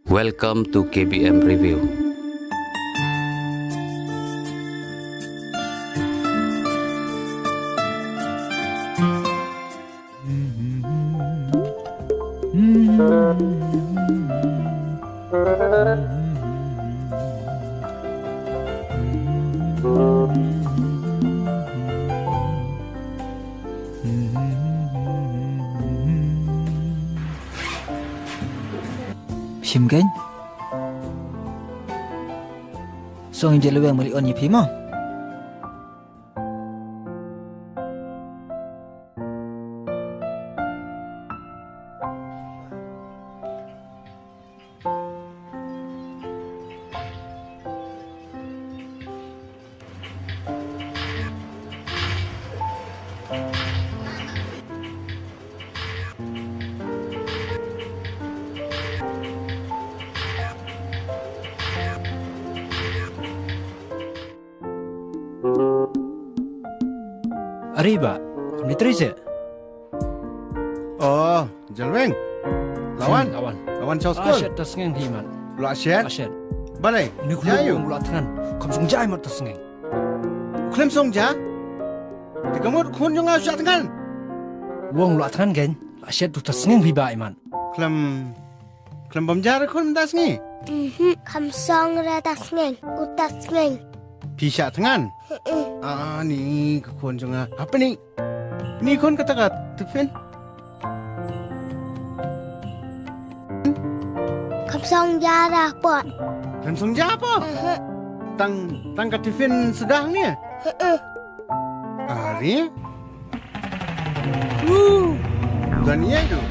Welcome to KBM Review. Sim kan? Song je leweng balik on ye phim ah. Arriba, kami terisa. Oh, Jalweng. Lawan Charles Cole. Asyad tas ngeng himan. Lu asyad. Asyad. Balai. Ni Jayu. khulu mula tangan. Kam sung jai mat tas ngeng. Klem song ja. Tigamut kun jong asyad tengan. Wong mula tangan gen. Asyad tu tas ngeng hiba iman. Klem bamjar kun das ngi. Kamsong retas ngeng, utas ngeng. Pisha tengan. Ni kun jong apa ni? Ni kun kata tufin. Kamsong jara pot. Klem song ja apa? Tang kat tufin sedang ni. Ari. Dan iya tu.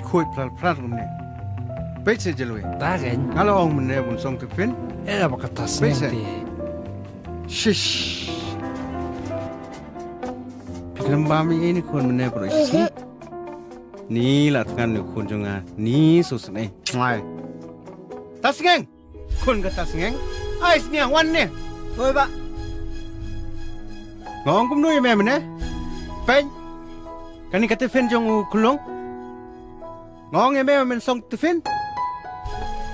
Koi pral ni. Baik saja Jalweng. Ta gen. Kalau orang mana pun song tufin. Era bakat tas Baik, ngeng ti. Shish. Pikirkan bami ini kun mana berusaha. Ni latkan ni kun jonga. Ni susah ni. Mai. Tas ngeng. Kun ke tas ngeng. Ais ni awan ni. Oi pak. Ngong kum nui me mana? Pen. Kani kata fen jong kulong. Ngong me men song tefin.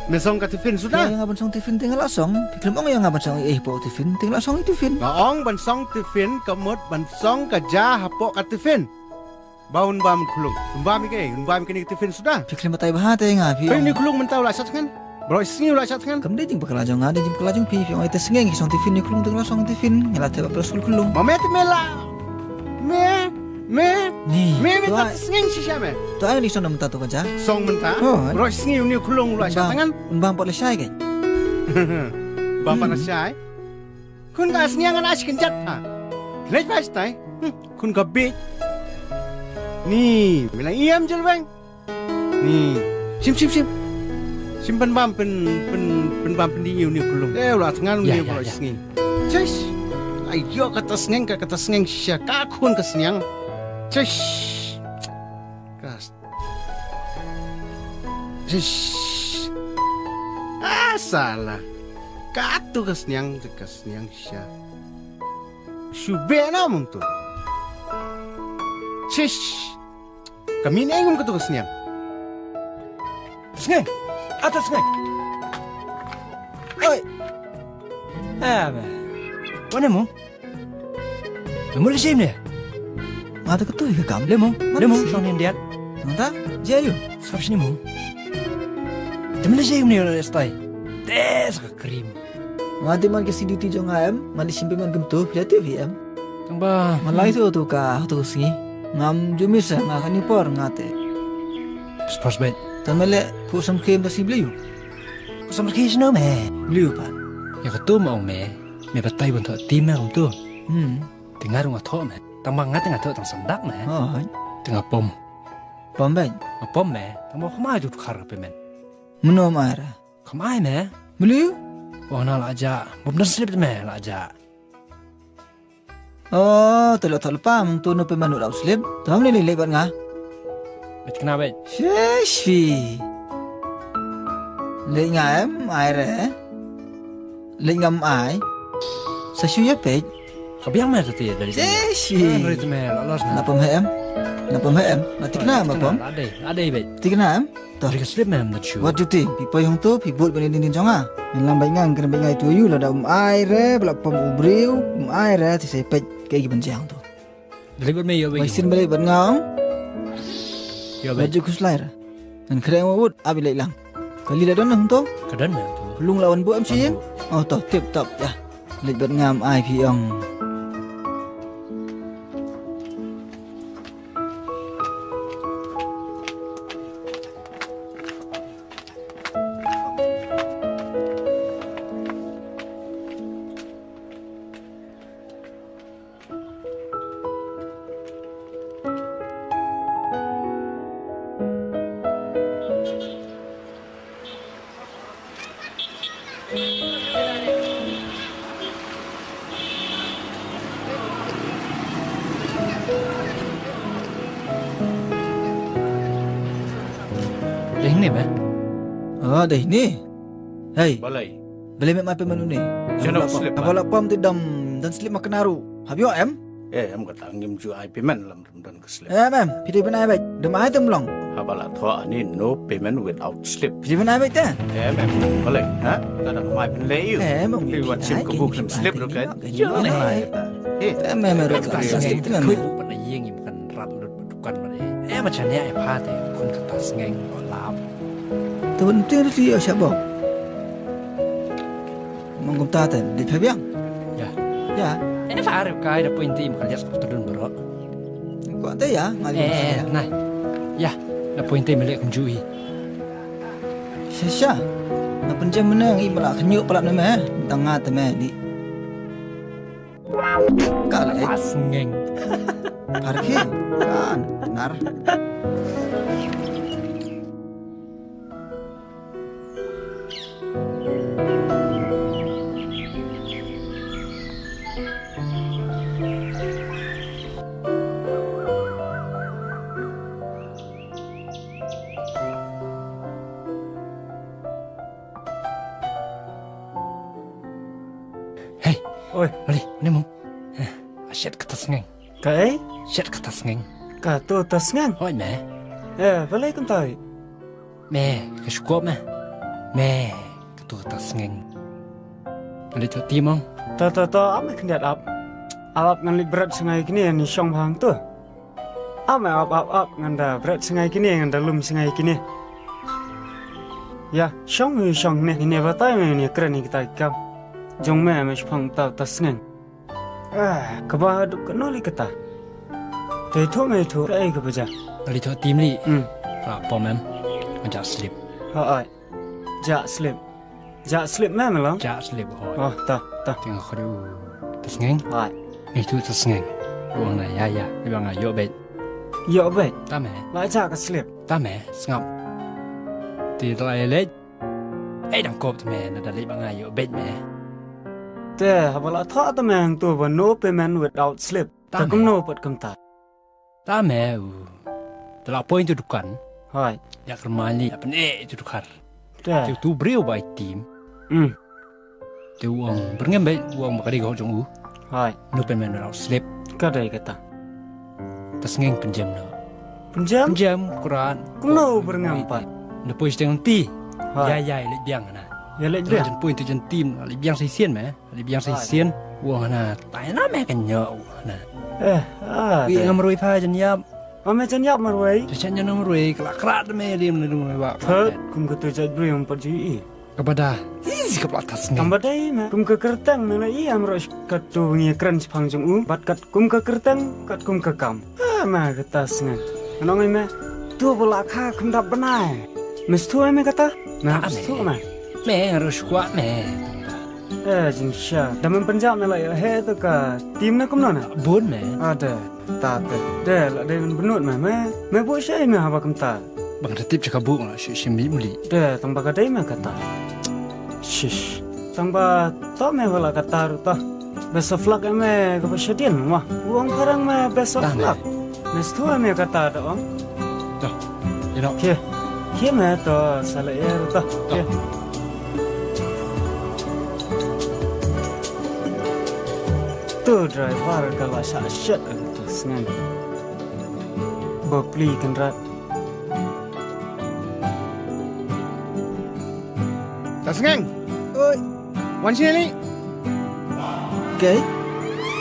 Men song kata fen Yang sudah. ngaban song tifin tinggal lasong. Pikir mong yang ngaban song po tifin tinggal lasong itu fin. Ngong ban song tefin kamut ban song kaja hapok kata fen. Baun bam kulung. Bam kini kata fen sudah. Pikir matai bahate ngapi. Pen ni kulung mentau lah kan? Bro sini lah kan? Kam dia jing pekelajong ada jing pekelajong pi yang itu sengeng song tifin ni kulung tinggal lasong tifin. Ngelat tebak rasul kulung. Mamet mela. Me. Ni. Me tak sengeng sisa me. Tu ayo ni song mentah tu kaca. Song mentah. Oh, Bro sini ni kulung lah kan? Bang pot lesai kan. Bapa nasai. Kun ka asnyangan as kenjat ha. Lej pastai. Kun ka bit. Ni, mila iam Jalweng. Ni, sim. Simpan bam pen bam pendiu ni kulung. Lah tangan ni Ya, bro ya. singi. Cus. Ayo kata sengeng sya ka kun ka senyang. Cus. Kas. Cus. Salah. Katu kasnyang sya. Shube na mong tu. Cish. Kami na ingum katu kasnyang. Ngeng. Atas ngeng. Oi. Apa? Mana mong? Lemul sim ni. Mata ketu ke kam. Lemong. Song ni dia. Nanta? Jayu. Sab sini mong. Temen sim ni oleh stai. Tes ke krim. Mati man ke siduti jong am, mani simpe man gemtu, jati VM. Tamba. Malai tu ka tu singi. Ngam jumis ngakani por ngate. Sports bet. Tamele pu sam kem ta sibli. Sama kes no me. Liu pan. Ya ketu mau me. Me batai pun tak tim me tu. Dengar ngah thok me. Tambang ngat ngah thok tang sandak me. Oh, Tengah pom. pamben. Pom me. Tambang kemai tu khar pe men. Menom air. Kemai me. Beliau? Wah nak aja. Benar slip me lah aja. Oh, telok pam tu no pe manu lau slip. Tam ni lebat ngah. Bet kenapa bet? Sheshi. Le ngam air. Le ngam ai. Sa shu ya pe. Kabiang me tadi dari sini. Sheshi. Dari tu me lah. Napam hem. Napam hem. Mati kena apa pom? Ada bet. Ti kena hem. Toh. Beri slip mem na chu. What do you think? People yang tu, people bani din jonga. Yang lambai ngang kena bai ngai tu you la da ai re, bla pom ubriu, ai re thì sẽ pet cái gì bên jang tu. Beli buat me yo Bai bagi. sin balik ban ngang, Yo bagi. baju kuslai ra. Dan kere wud abi lai lang. Kali la don hang tu, Kadan mem tu. lung lawan bu am si. Oh toh tip top ya. Lek ban ngam ai pi ong. Yang ni meh. Oh deh ni. Hey, Balai. beli mek mai pemanu ni. Jangan slip, ah. Apa pom tu dam dan slip makan naru. Habio em? Em kata ngim ju ai payment lam dan ke slip. Em, pidi ben ai bai. Dem ai tu mlong. Habala thoa ni no payment without slip. Pidi ben ai bai ta. Em balai, ha? Kada mai pen le you. Em, Ki wan sim ke buk sim slip ro kan. Yo ni. Em ro Tak slip sengeng. tu kan. Kui buat na yeng im kan rat lut dukan ma de. Macam ni ai pha te kon kata sengeng lap. Tu penting tu dia siapa? Mangkum ta tan, di phabiang. Ya. Ya, Pha re kai da point tim kan lias ko tudun bro. kau tak ya? Ngali. Nai. Ya, da point tim lek kum jui. Sesha. Na penjam mana ngi pala kenyuk pala nama tengah teme di. Kala Tak sengeng. parki kan nar. Hey, Oi, mari, ni mong. Asyat kata sengeng. cái Asyat kata sengeng. cả tôi ta ngang. Hoi me. Với lấy con tay. Me, ke syukur me. Me, ke tu kata sengeng. Mari tu tim mong. Ta apa kan dia ap. Ap ngan lik berat sengai kini ni syong hang tu. Ap ngan da berat sengai kini ngan da lum sengai kini. Ya, syong ni batai ni keren ni kita ikam. Jong me phang ta ngang. Kaba duk kenali kata. Te thu me thu ai ke baja. Mari tu tim li. Hmm. Apa mem? Ajak slip. Ha ai. Ja slip me melang. Jak slip hoi. Oh, ta. Tengok kau tu sengeng. Hai. Ni tu sengeng. Uang na ya. Ni bang ayo bet. Yo bet. Ta me. Lại ja ka slip. Ta me ngap. Ti lai le. Dang kop tu me na da le bang ayo bet me. Te habala tha ta mang tu ba no payment without slip. Ta kum no pat kum ta. Ta me. Telah point tu dukan. Hai. Ya kermali apa ni itu dukar. Te. Tu beriu by team. Tu uang berngem bet uang makari kau jong u. Hai. No payment without slip. Ka dai kata. Tas ngeng penjam no. Penjam Penjam Quran. kum no berngam pat. No pois teng ti. Hai. Ya le biang na. Ya le Tu dia. jen point tu jen team le biang sai sien me. Le biang sai sien. Uang na tai na me kan nyo na. Wi ngam roi pha jen yap. Ame jan yap marwai. Jen jen ngam roi kelak me dim le dum wa. Thot kum ka tu jat bri pat ji. Kepada isi kepala tas ngeng. Tamba dai ma kum ka kertang me la i am ro ka tu ngi kran phang jong u. Bat kat kum ka kertang kat kum ka kam. Ma ka tas ngan. Anong me tu bola kha kum dap banai. Mes tu me kata. Na tu ma. Me harus kuat me. Jin sha. Daman penjam me la he tu ka tim na kum no na. Bun me. Ada, tak ada. Dah, lah dia benut mah. Mah buat saya mah apa kata. Bang retip cakap buk lah, shimi muli. Dah, tambah kadai mah kata. Shish. Tambah tak mah wala kata ruta. Besok flak mah kepesyadian mah. Uang karang mah besok flak. Mes tu mah kata ada om. Dah, you know. Kia mah tu salah ya ruta. Tu driver kalau syat tu senang. Beli kendaraan. Tas ngeng. Oi. Wan sini li. Okay.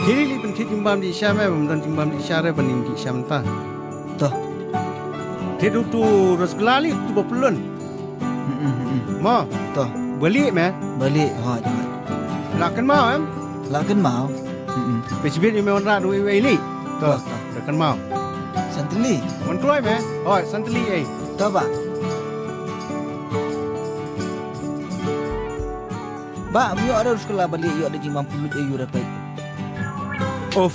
Kiri li pentit jimbam di Syam dan jimbam di Syara banding di Syam ta. Toh. Tidu tu rasgula li tu bapelun. Ma, Toh. balik meh. Balik hot. Lakan mau Lakan mau. Pecibit ni memang rat dua li. Toh. Lakan mau. Santeli. Wan tuai meh. Oh, santeli Toh ba. Ba, yo ada sekolah balik yo ada jimbang pulut ayu dapat. Of.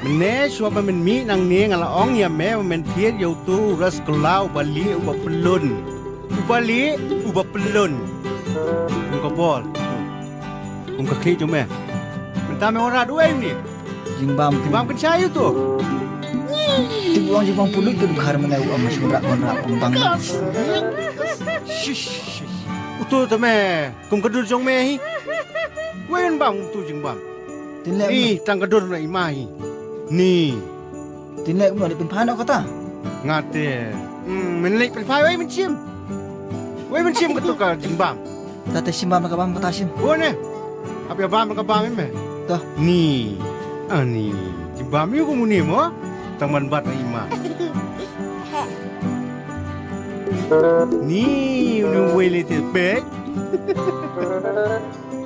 Mene suapa men mi nang ni ngala ong ya me men tiet yo tu rasgula balik uba pelun. Balik uba pelun. Muka bol. Muka kli tu meh. Mentah me ora dua ni. Jimbang Bang percaya tu. Tibuang jimbang pulut tu bukan menau amas berak bang. Shish. Utu tu meh. Kum kedur jong meh hi. Wen bang tu jeng bang. Tinlek Ni tang kedur na imahi. Ni. Tinlek mu ada penpan kata. Ngate. Menlik pelpai wei mencium. Wei mencium ketuk ka jeng bang. Tata simbang ka bang kata sim. Oh ne. Apa ya bang ka bang meh. Toh. Ni. Ani. Jeng bang yu ku muni mo. Tang man bat na ima. Ni unu wei le te pek.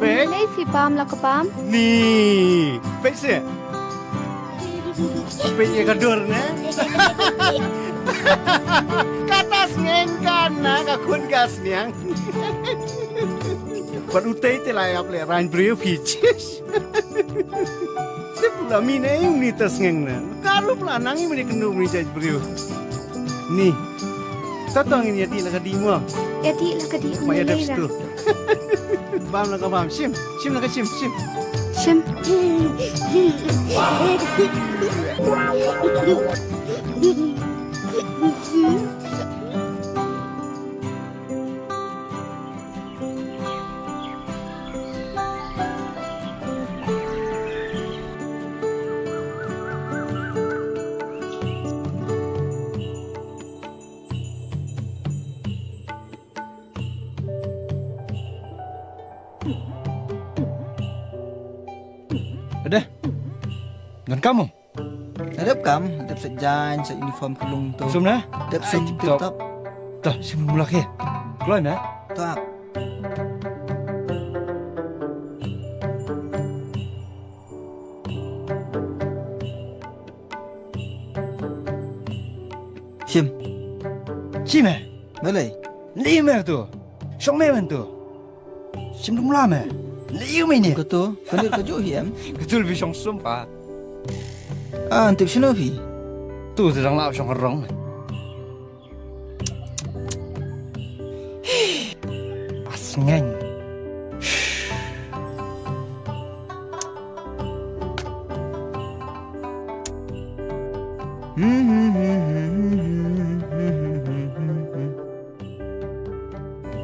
Pek. Lấy phi bam là cái bam. Ni. Pek se. Pek ye kadur ne. Katas ngengkan na ka kun gas niang. Pat utei te lai ap le rain brio pichis. Te pula mi ne yung ni tas ngeng na. Karu pula nangi meni kenu meni jaj brio. Ni. Tatang ini adi la ka di mo. Ya đi là cái đi. Maya dap stu. Bam la ka bam sim. Sim la ka sim sim. Sim. Ada. Dan kamu? Adap kam, adap sejan, se uniform kelung tu. Sum na? Adap sum Ai, tip top. Dah, sini mula ke. Keluar na. Tak. Sim, Cime. boleh. Lima tu. Song me man tu. Sim mula me. Lima ni. Kau tu, kau kerja hiam. Betul bi song sum pa. Ah, antip sino pi. Tu sedang lau song rong. Pas ngeng.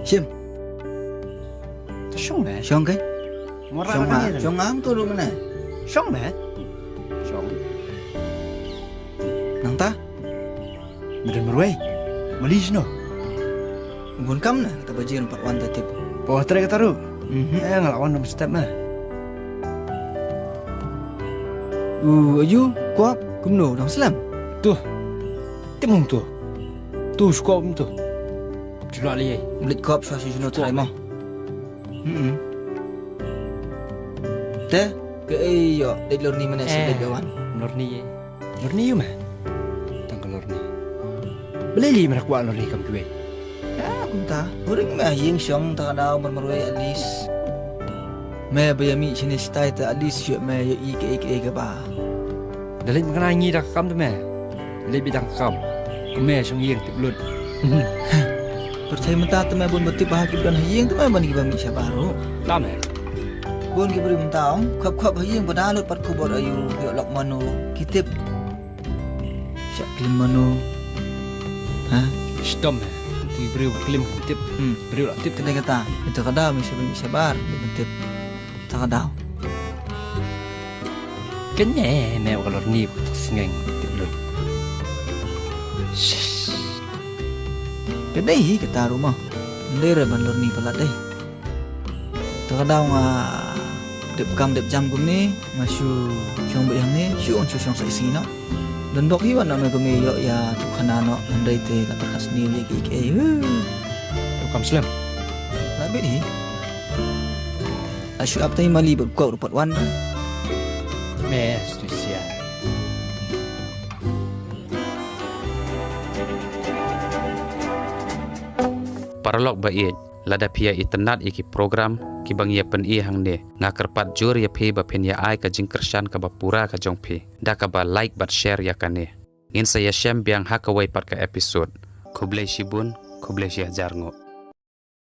Sim, Song me. siang ke? Mora Siang mana ah, ni? siang am tu rumah mana? Song me. Song. Nang ta? Medan merway. Malis no. Ngun kam na, kata bajir empat wan tatip. Bawa terai kata ru. Ngelawan nama step mah. Aju, kuap, kumno, dang selam. Tu. Timung tu. Tu skop tu. Jual li. Belit kuap suasi sino try mo. Teh, ke iyo, dek lor ni mana sedek kawan. Lorni. Lorni you mah. Tangkal lorni. Beli li mana kuat lorni kam tuwe. Aku tak, orang mah yang siang tak ada bermerwai alis. Meh bayami sini stay tak alis siap meh yo ik ba. Dalit mengenai ngi dak kam tu mah. Dalit bidang kam. Kemeh song yeng tip lut. Percaya mentah tu meh bun betip bahagia dan hayeng tu meh bani kibami baru. Lama. Bun kibari mentah, kuap hayeng badalut pat kubur ayu yo lok mano kitip. Siap klim mano. Ha? Stom. Tu beriu kelim tip. Beriu lah tip. Kena kata, itu kada mesti bani sabar, betip. Tak ada. Kenye meh kalau lorni sengeng tip lut. Kedai kata rumah. Ndera ban lor ni pelat deh. Terkadang dep kam dep jam gum ni masyu syong be yang ni syong syong sa isina. Dan dok hiwan na gum ni yo ya tu khana no andai te la perkas ni ye ki ke. Kam Slim. Labe ni. Asyu ap tai mali ber kau rupat wan. Mẹ tôi xia. Paralog ba iej lada pia internet iki program ki bang ye pen i hang ne nga kerpat jur ye phe ba phen ya ai ka jing kershan ka ba pura ka jong phe da ka ba like bat share ya ka ne ngin saya shem biang ha ka wai pat ka episode khublei shibun khublei shi hajar ngo